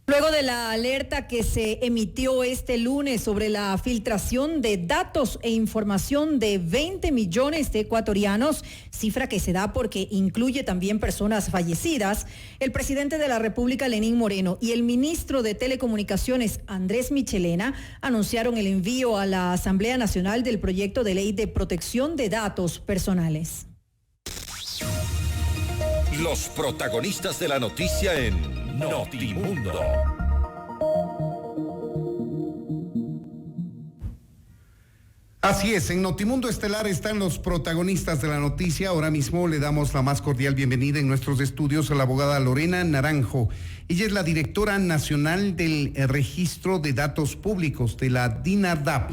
Luego de la alerta que se emitió este lunes sobre la filtración de datos e información de 20 millones de ecuatorianos, cifra que se da porque incluye también personas fallecidas, el presidente de la República, Lenín Moreno, y el ministro de Telecomunicaciones, Andrés Michelena, anunciaron el envío a la Asamblea Nacional del proyecto de ley de protección de datos personales. Los protagonistas de la noticia en Notimundo. Así es, en Notimundo Estelar están los protagonistas de la noticia. Ahora mismo le damos la más cordial bienvenida en nuestros estudios a la abogada Lorena Naranjo. Ella es la directora nacional del Registro de Datos Públicos de la DINADAP,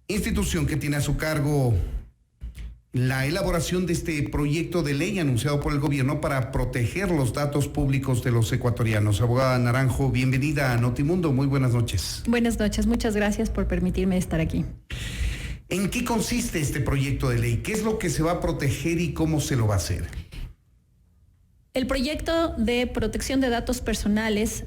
institución que tiene a su cargo la elaboración de este proyecto de ley anunciado por el gobierno para proteger los datos públicos de los ecuatorianos. Abogada Naranjo, bienvenida a Notimundo. Muy buenas noches. Buenas noches, muchas gracias por permitirme estar aquí. ¿En qué consiste este proyecto de ley? ¿Qué es lo que se va a proteger y cómo se lo va a hacer? El proyecto de protección de datos personales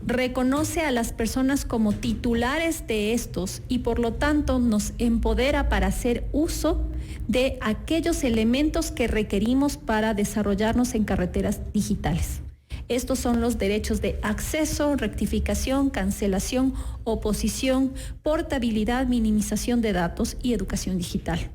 reconoce a las personas como titulares de estos y por lo tanto nos empodera para hacer uso de aquellos elementos que requerimos para desarrollarnos en carreteras digitales. Estos son los derechos de acceso, rectificación, cancelación, oposición, portabilidad, minimización de datos y educación digital.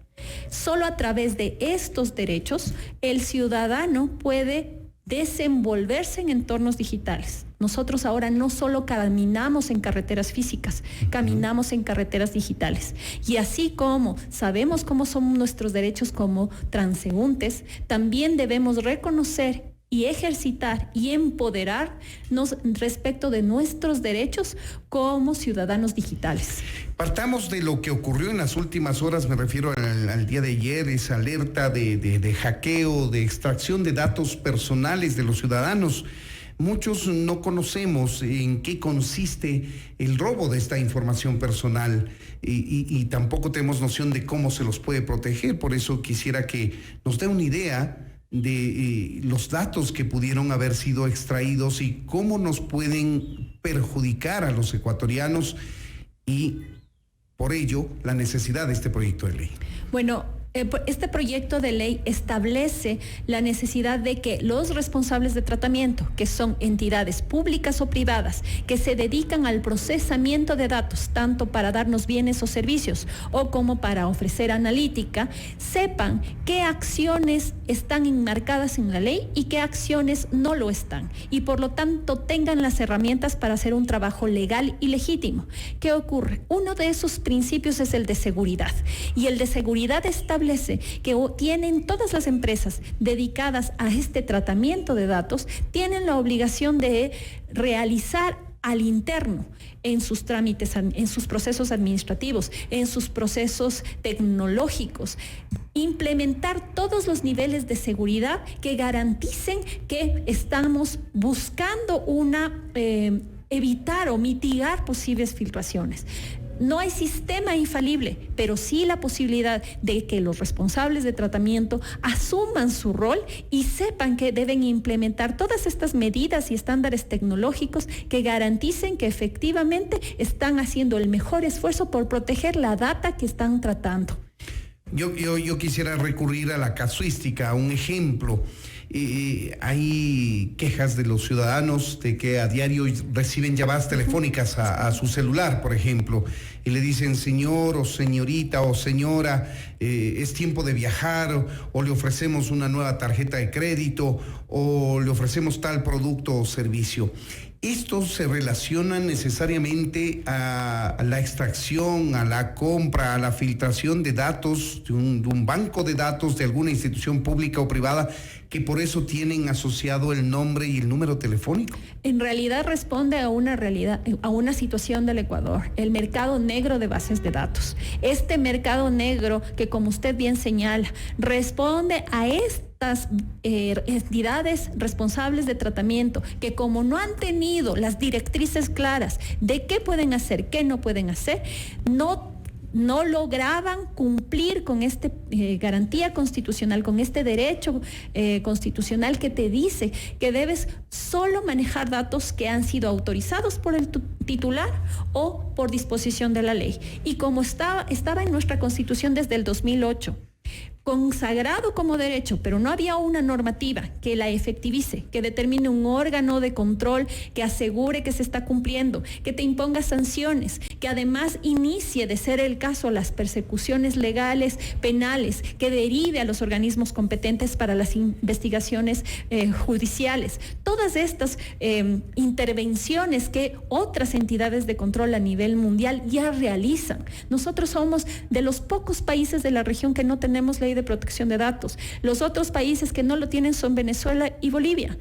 Solo a través de estos derechos el ciudadano puede desenvolverse en entornos digitales. Nosotros ahora no solo caminamos en carreteras físicas, caminamos en carreteras digitales. Y así como sabemos cómo son nuestros derechos como transeúntes, también debemos reconocer y ejercitar y empoderarnos respecto de nuestros derechos como ciudadanos digitales. Partamos de lo que ocurrió en las últimas horas, me refiero al día de ayer, esa alerta de hackeo, de extracción de datos personales de los ciudadanos. Muchos no conocemos en qué consiste el robo de esta información personal y tampoco tenemos noción de cómo se los puede proteger. Por eso quisiera que nos dé una idea de los datos que pudieron haber sido extraídos y cómo nos pueden perjudicar a los ecuatorianos y por ello la necesidad de este proyecto de ley. Bueno, este proyecto de ley establece la necesidad de que los responsables de tratamiento, que son entidades públicas o privadas, que se dedican al procesamiento de datos, tanto para darnos bienes o servicios o como para ofrecer analítica, sepan qué acciones están enmarcadas en la ley y qué acciones no lo están. Y por lo tanto tengan las herramientas para hacer un trabajo legal y legítimo. ¿Qué ocurre? Uno de esos principios es el de seguridad. Y el de seguridad establece que tienen todas las empresas dedicadas a este tratamiento de datos, tienen la obligación de realizar al interno en sus trámites, en sus procesos administrativos, en sus procesos tecnológicos, implementar todos los niveles de seguridad que garanticen que estamos buscando evitar o mitigar posibles filtraciones. No hay sistema infalible, pero sí la posibilidad de que los responsables de tratamiento asuman su rol y sepan que deben implementar todas estas medidas y estándares tecnológicos que garanticen que efectivamente están haciendo el mejor esfuerzo por proteger la data que están tratando. Yo quisiera recurrir a la casuística, a un ejemplo. Hay quejas de los ciudadanos de que a diario reciben llamadas telefónicas a su celular, por ejemplo, y le dicen señor o señorita o señora, es tiempo de viajar, o le ofrecemos una nueva tarjeta de crédito, o le ofrecemos tal producto o servicio. ¿Estos se relacionan necesariamente a la extracción, a la compra, a la filtración de datos, de un banco de datos de alguna institución pública o privada que por eso tienen asociado el nombre y el número telefónico? En realidad responde a una situación del Ecuador, el mercado negro de bases de datos. Este mercado negro que, como usted bien señala, responde a estas entidades responsables de tratamiento que, como no han tenido las directrices claras de qué pueden hacer, qué no pueden hacer, no no lograban cumplir con esta garantía constitucional, con este derecho constitucional que te dice que debes solo manejar datos que han sido autorizados por el titular o por disposición de la ley. Y como estaba en nuestra Constitución desde el 2008, consagrado como derecho, pero no había una normativa que la efectivice, que determine un órgano de control que asegure que se está cumpliendo, que te imponga sanciones, que además inicie, de ser el caso, las persecuciones legales, penales, que derive a los organismos competentes para las investigaciones judiciales. Todas estas intervenciones que otras entidades de control a nivel mundial ya realizan. Nosotros somos de los pocos países de la región que no tenemos ley de protección de datos. Los otros países que no lo tienen son Venezuela y Bolivia.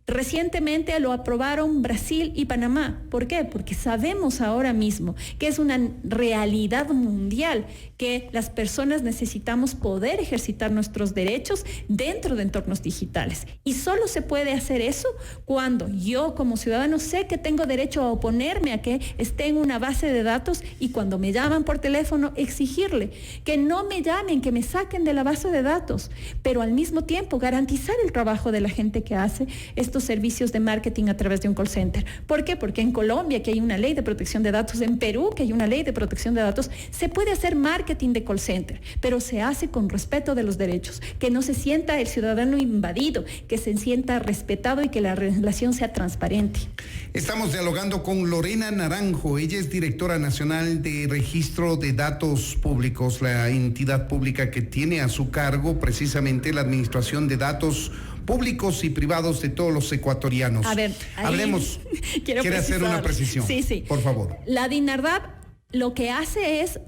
Recientemente lo aprobaron Brasil y Panamá. ¿Por qué? Porque sabemos ahora mismo que es una realidad mundial que las personas necesitamos poder ejercitar nuestros derechos dentro de entornos digitales. Y solo se puede hacer eso cuando yo como ciudadano sé que tengo derecho a oponerme a que esté en una base de datos, y cuando me llaman por teléfono exigirle que no me llamen, que me saquen de la base de datos, pero al mismo tiempo garantizar el trabajo de la gente que hace estos servicios de marketing a través de un call center. ¿Por qué? Porque en Colombia, que hay una ley de protección de datos, en Perú, que hay una ley de protección de datos, se puede hacer marketing de call center, pero se hace con respeto de los derechos, que no se sienta el ciudadano invadido, que se sienta respetado y que la relación sea transparente. Estamos dialogando con Lorena Naranjo. Ella es directora nacional de Registro de Datos Públicos, la entidad pública que tiene a su cargo precisamente la administración de datos públicos y privados de todos los ecuatorianos. A ver, hablemos. ¿Quiere hacer una precisión? Sí. Por favor. La DINARDAP lo que hace es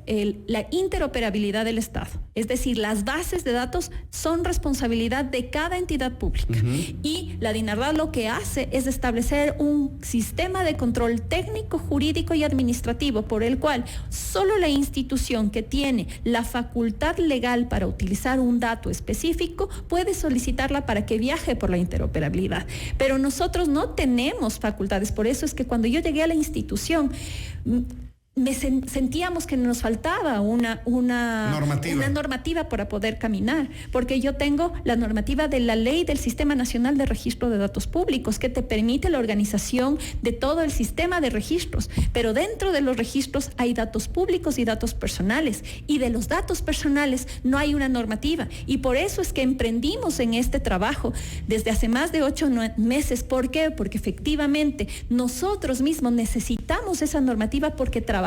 la interoperabilidad del Estado. Es decir, las bases de datos son responsabilidad de cada entidad pública. Y la DINARDAP lo que hace es establecer un sistema de control técnico, jurídico y administrativo por el cual solo la institución que tiene la facultad legal para utilizar un dato específico puede solicitarla para que viaje por la interoperabilidad. Pero nosotros no tenemos facultades. Por eso es que cuando yo llegué a la institución, sentíamos que nos faltaba una normativa para poder caminar, porque yo tengo la normativa de la ley del Sistema Nacional de Registro de Datos Públicos, que te permite la organización de todo el sistema de registros, pero dentro de los registros hay datos públicos y datos personales, y de los datos personales no hay una normativa, y por eso es que emprendimos en este trabajo desde hace más de 8 meses. ¿Por qué? Porque efectivamente nosotros mismos necesitamos esa normativa, porque trabajamos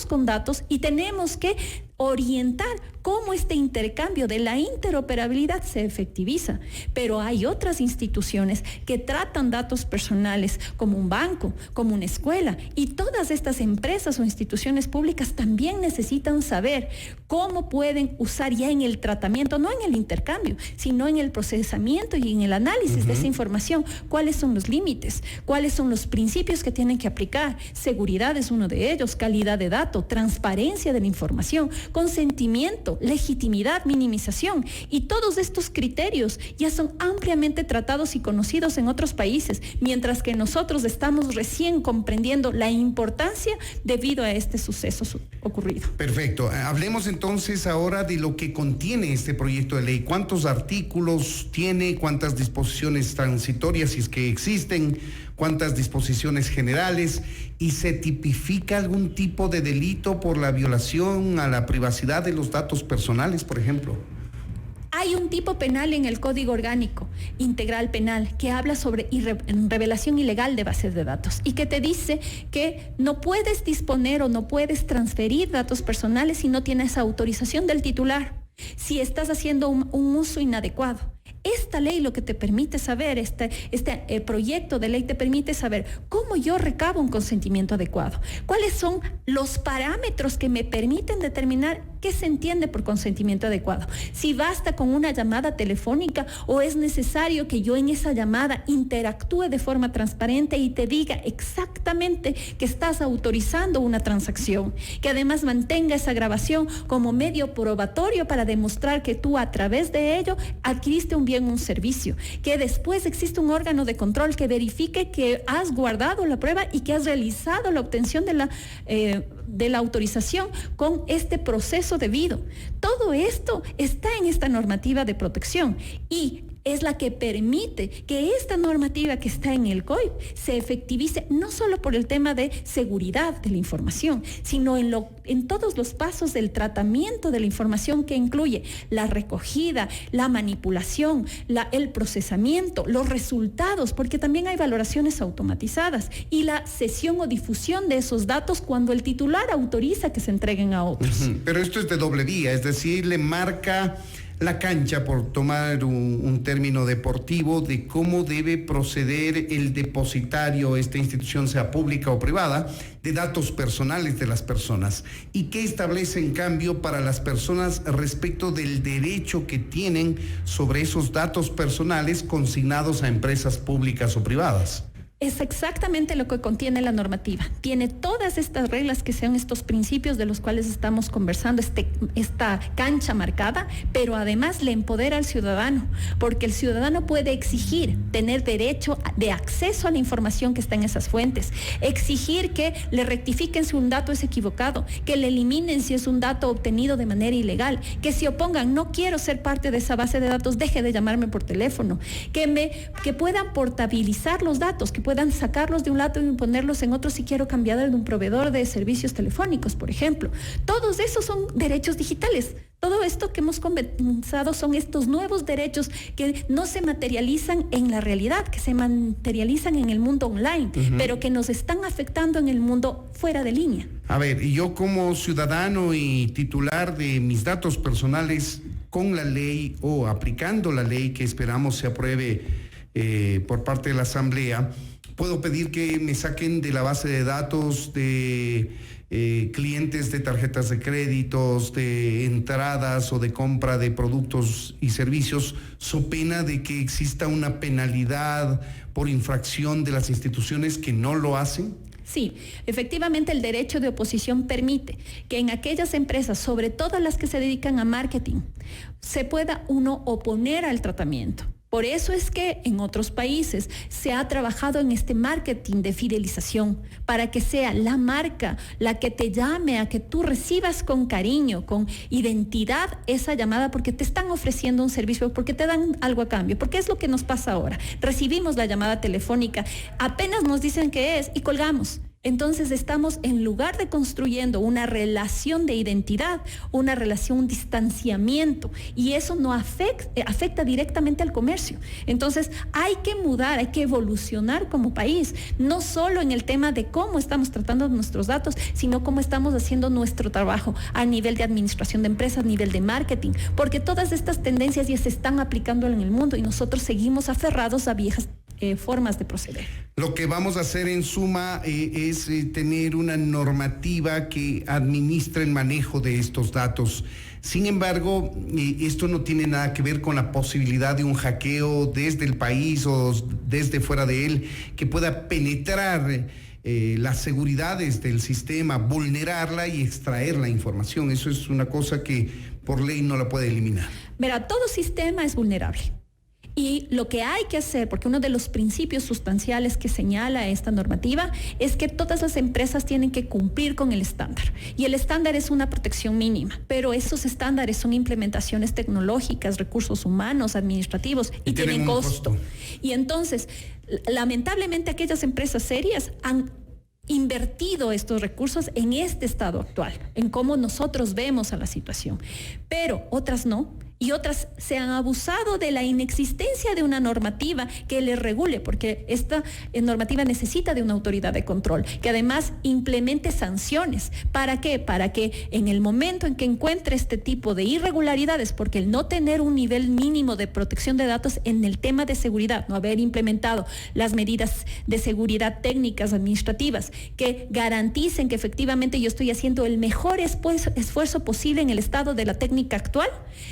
con datos y tenemos que orientar cómo este intercambio de la interoperabilidad se efectiviza. Pero hay otras instituciones que tratan datos personales, como un banco, como una escuela, y todas estas empresas o instituciones públicas también necesitan saber cómo pueden usar ya en el tratamiento, no en el intercambio, sino en el procesamiento y en el análisis de esa información, cuáles son los límites, cuáles son los principios que tienen que aplicar. Seguridad es uno de ellos, calidad de datos, transparencia de la información, consentimiento, legitimidad, minimización, y todos estos criterios ya son ampliamente tratados y conocidos en otros países, mientras que nosotros estamos recién comprendiendo la importancia debido a este suceso ocurrido. Perfecto. Hablemos entonces ahora de lo que contiene este proyecto de ley. ¿Cuántos artículos tiene? ¿Cuántas disposiciones transitorias, si es que existen? ¿Cuántas disposiciones generales? ¿Y se tipifica algún tipo de delito por la violación a la privacidad de los datos personales, por ejemplo? Hay un tipo penal en el Código Orgánico Integral Penal que habla sobre revelación ilegal de bases de datos y que te dice que no puedes disponer o no puedes transferir datos personales si no tienes autorización del titular, si estás haciendo un uso inadecuado. Esta ley lo que te permite saber, este proyecto de ley te permite saber cómo yo recabo un consentimiento adecuado, cuáles son los parámetros que me permiten determinar qué se entiende por consentimiento adecuado, si basta con una llamada telefónica o es necesario que yo en esa llamada interactúe de forma transparente y te diga exactamente que estás autorizando una transacción, que además mantenga esa grabación como medio probatorio para demostrar que tú a través de ello adquiriste un bien, un servicio, que después existe un órgano de control que verifique que has guardado la prueba y que has realizado la obtención de la de la autorización con este proceso debido. Todo esto está en esta normativa de protección y es la que permite que esta normativa que está en el COIP se efectivice no solo por el tema de seguridad de la información, sino en todos los pasos del tratamiento de la información que incluye la recogida, la manipulación, el procesamiento, los resultados, porque también hay valoraciones automatizadas y la cesión o difusión de esos datos cuando el titular autoriza que se entreguen a otros. Pero esto es de doble vía, es decir, le marca la cancha, por tomar un término deportivo, de cómo debe proceder el depositario, esta institución sea pública o privada, de datos personales de las personas. ¿Y qué establece en cambio para las personas respecto del derecho que tienen sobre esos datos personales consignados a empresas públicas o privadas? Es exactamente lo que contiene la normativa. Tiene todas estas reglas que sean estos principios de los cuales estamos conversando, esta cancha marcada, pero además le empodera al ciudadano, porque el ciudadano puede exigir tener derecho de acceso a la información que está en esas fuentes, exigir que le rectifiquen si un dato es equivocado, que le eliminen si es un dato obtenido de manera ilegal, que se opongan, no quiero ser parte de esa base de datos, deje de llamarme por teléfono, que puedan portabilizar los datos, que puedan sacarlos de un lado y ponerlos en otro si quiero cambiar de un proveedor de servicios telefónicos, por ejemplo. Todos esos son derechos digitales. Todo esto que hemos conversado son estos nuevos derechos que no se materializan en la realidad, que se materializan en el mundo online, pero que nos están afectando en el mundo fuera de línea. A ver, y yo como ciudadano y titular de mis datos personales, con la ley o aplicando la ley que esperamos se apruebe por parte de la Asamblea, puedo pedir que me saquen de la base de datos de clientes de tarjetas de créditos, de entradas o de compra de productos y servicios, so pena de que exista una penalidad por infracción de las instituciones que no lo hacen. Sí, efectivamente el derecho de oposición permite que en aquellas empresas, sobre todo las que se dedican a marketing, se pueda uno oponer al tratamiento. Por eso es que en otros países se ha trabajado en este marketing de fidelización para que sea la marca la que te llame a que tú recibas con cariño, con identidad esa llamada porque te están ofreciendo un servicio, porque te dan algo a cambio. Porque es lo que nos pasa ahora. Recibimos la llamada telefónica, apenas nos dicen qué es y colgamos. Entonces estamos, en lugar de construyendo una relación de identidad, una relación, un distanciamiento, y eso no afecta directamente al comercio. Entonces hay que mudar, hay que evolucionar como país, no solo en el tema de cómo estamos tratando nuestros datos, sino cómo estamos haciendo nuestro trabajo a nivel de administración de empresas, a nivel de marketing, porque todas estas tendencias ya se están aplicando en el mundo y nosotros seguimos aferrados a viejas formas de proceder. Lo que vamos a hacer en suma es tener una normativa que administre el manejo de estos datos. Sin embargo, esto no tiene nada que ver con la posibilidad de un hackeo desde el país o desde fuera de él que pueda penetrar las seguridades del sistema, vulnerarla y extraer la información. Eso es una cosa que por ley no la puede eliminar. Verá, todo sistema es vulnerable. Y lo que hay que hacer, porque uno de los principios sustanciales que señala esta normativa es que todas las empresas tienen que cumplir con el estándar. Y el estándar es una protección mínima, pero esos estándares son implementaciones tecnológicas, recursos humanos, administrativos y tienen costo. Y entonces, lamentablemente, aquellas empresas serias han invertido estos recursos en este estado actual, en cómo nosotros vemos a la situación, pero otras no. Y otras se han abusado de la inexistencia de una normativa que les regule, porque esta normativa necesita de una autoridad de control, que además implemente sanciones. ¿Para qué? Para que en el momento en que encuentre este tipo de irregularidades, porque el no tener un nivel mínimo de protección de datos en el tema de seguridad, no haber implementado las medidas de seguridad técnicas, administrativas, que garanticen que efectivamente yo estoy haciendo el mejor esfuerzo posible en el estado de la técnica actual,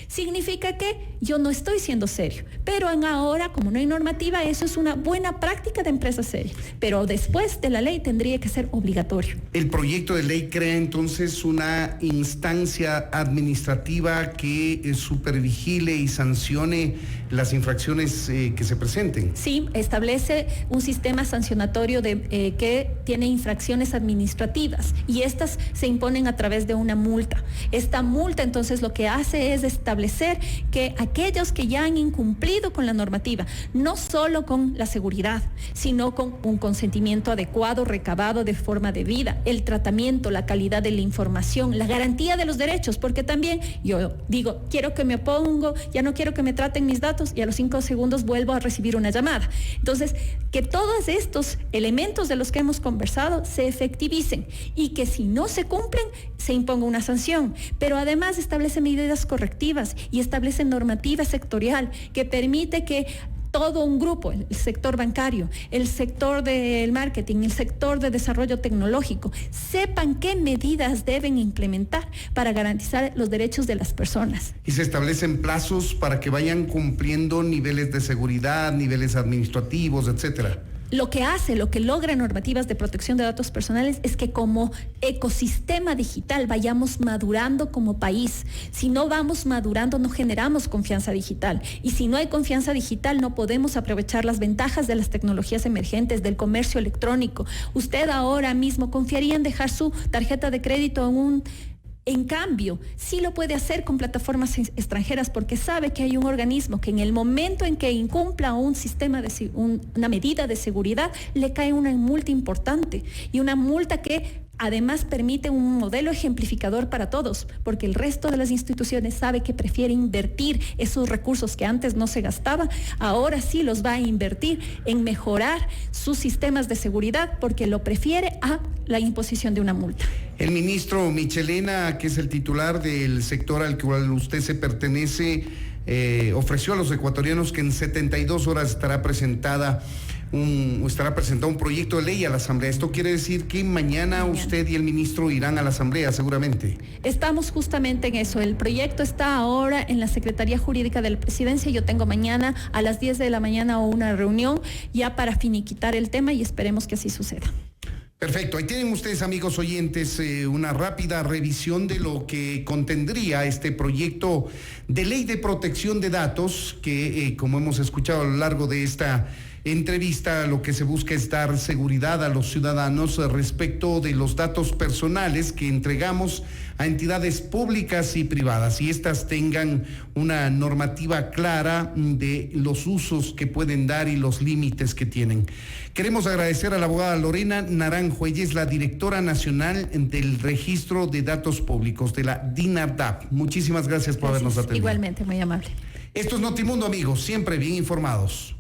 significa significa que yo no estoy siendo serio. Pero ahora, como no hay normativa, eso es una buena práctica de empresa seria. Pero después de la ley tendría que ser obligatorio. El proyecto de ley crea entonces una instancia administrativa que supervigile y sancione las infracciones que se presenten. Sí, establece un sistema sancionatorio que tiene infracciones administrativas y estas se imponen a través de una multa. Esta multa entonces lo que hace es establecer que aquellos que ya han incumplido con la normativa, no solo con la seguridad, sino con un consentimiento adecuado, recabado de forma debida, el tratamiento, la calidad de la información, la garantía de los derechos, porque también yo digo, quiero que me opongo, ya no quiero que me traten mis datos y a los 5 segundos vuelvo a recibir una llamada. Entonces, que todos estos elementos de los que hemos conversado se efectivicen y que si no se cumplen, se imponga una sanción. Pero además establece medidas correctivas y establece normativa sectorial que permite que todo un grupo, el sector bancario, el sector del marketing, el sector de desarrollo tecnológico, sepan qué medidas deben implementar para garantizar los derechos de las personas. Y se establecen plazos para que vayan cumpliendo niveles de seguridad, niveles administrativos, etcétera. Lo que logra normativas de protección de datos personales es que como ecosistema digital vayamos madurando como país. Si no vamos madurando, no generamos confianza digital. Y si no hay confianza digital, no podemos aprovechar las ventajas de las texnologías emergentes, del comercio electrónico. Usted ahora mismo confiaría en dejar su tarjeta de crédito en cambio, sí lo puede hacer con plataformas extranjeras porque sabe que hay un organismo que en el momento en que incumpla un sistema una medida de seguridad, le cae una multa importante y una multa que además permite un modelo ejemplificador para todos, porque el resto de las instituciones sabe que prefiere invertir esos recursos que antes no se gastaban, ahora sí los va a invertir en mejorar sus sistemas de seguridad porque lo prefiere a la imposición de una multa. El ministro Michelena, que es el titular del sector al cual usted se pertenece, ofreció a los ecuatorianos que en 72 horas estará presentado un proyecto de ley a la Asamblea. Esto quiere decir que mañana usted y el ministro irán a la Asamblea, seguramente. Estamos justamente en eso. El proyecto está ahora en la Secretaría Jurídica de la Presidencia. Yo tengo mañana a las 10 de la mañana una reunión ya para finiquitar el tema y esperemos que así suceda. Perfecto, ahí tienen ustedes, amigos oyentes, una rápida revisión de lo que contendría este proyecto de ley de protección de datos que, como hemos escuchado a lo largo de esta entrevista, lo que se busca es dar seguridad a los ciudadanos respecto de los datos personales que entregamos a entidades públicas y privadas y estas tengan una normativa clara de los usos que pueden dar y los límites que tienen. Queremos agradecer a la abogada Lorena Naranjo, ella es la directora nacional del Registro de Datos Públicos de la DINARDAP. Muchísimas gracias por habernos atendido. Igualmente, muy amable. Esto es Notimundo, amigos, siempre bien informados.